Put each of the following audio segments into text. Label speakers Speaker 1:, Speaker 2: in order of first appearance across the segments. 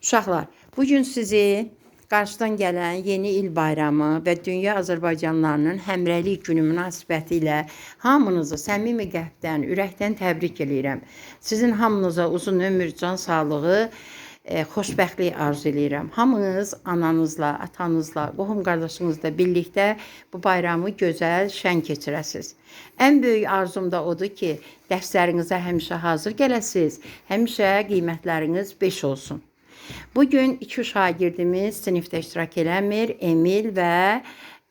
Speaker 1: Uşaqlar, bugün sizi qarşıdan gələn yeni il bayramı və dünya Azərbaycanlılarının həmrəylik günü münasibəti ilə hamınızı səmimi qəlbdən, ürəkdən təbrik edirəm. Sizin hamınıza uzun ömür, can sağlığı, xoşbəxtlik arzu edirəm. Hamınız ananızla, atanızla, qohum qardaşınızla birlikdə bu bayramı gözəl, şən keçirəsiniz. Ən böyük arzum da odur ki, dərslərinizə həmişə hazır gələsiniz, həmişə qiymətləriniz 5 olsun. Bugün iki şagirdimiz sinifdə iştirak eləmir. Emil və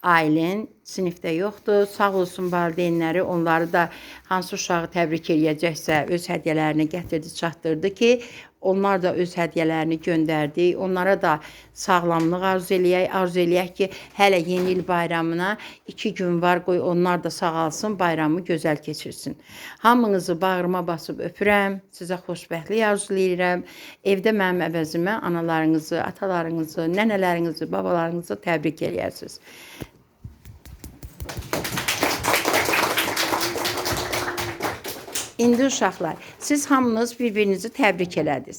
Speaker 1: Aylin sinifdə yoxdur. Sağ olsun valideynləri, onları da hansı uşağı təbrik eləyəcəksə öz hədiyyələrini gətirdi, çatdırdı ki, onlar da öz hədiyyələrini göndərdi. Onlara da sağlamlıq arzu eləyək ki, hələ yeni il bayramına 2 gün var, qoy onlar da sağalsın, bayramı gözəl keçirsin. Hamınızı bağrıma basıb öpürəm, sizə xoşbəxtlik arzulayıram. Evdə mənim əvəzimə analarınızı, atalarınızı, nənələrinizi, babalarınızı təbrik eləyəsiniz. İndi uşaqlar, siz hamınız bir-birinizi təbrik elədiniz.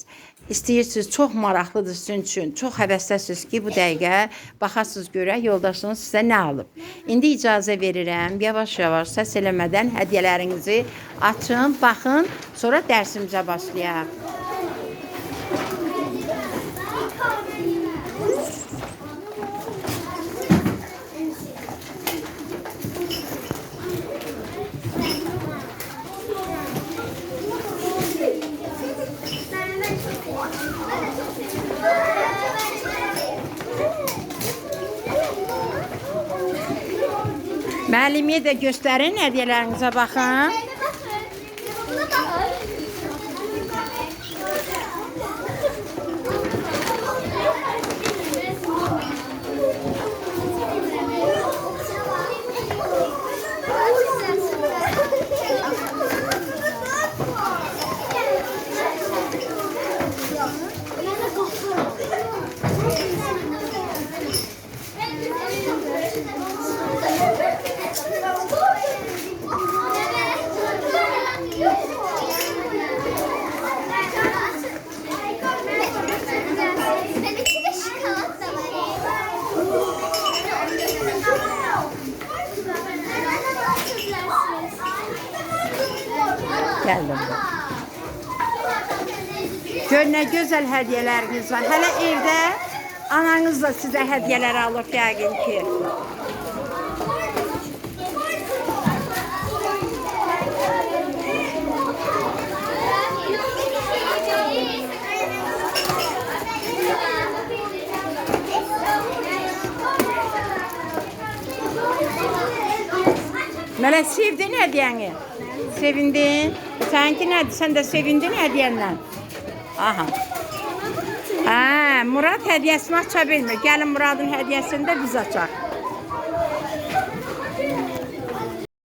Speaker 1: İstəyirsiniz, çox maraqlıdır sizin üçün, çox həvəsləsiniz ki, bu dəqiqə baxasınız görək yoldaşınız sizə nə alıb. İndi icazə verirəm, yavaş-yavaş səs eləmədən hədiyyələrinizi açın, baxın, sonra dərsimizə başlayaq. Müəllimiyə də göstərin, hədiyyələrinizə baxın. Gəldim. Gör nə gözəl hədiyyələriniz var. Hələ evdə ananız da sizə hədiyyələr alıb yəqin ki. Mənə sevdin hədiyyəni? Sevindin? Sənki nədir? Sən də sevindin hədiyyənlə? Aha. Murad hədiyyəsini aça bilmir. Gəlin Muradın hədiyyəsini də biz açaq.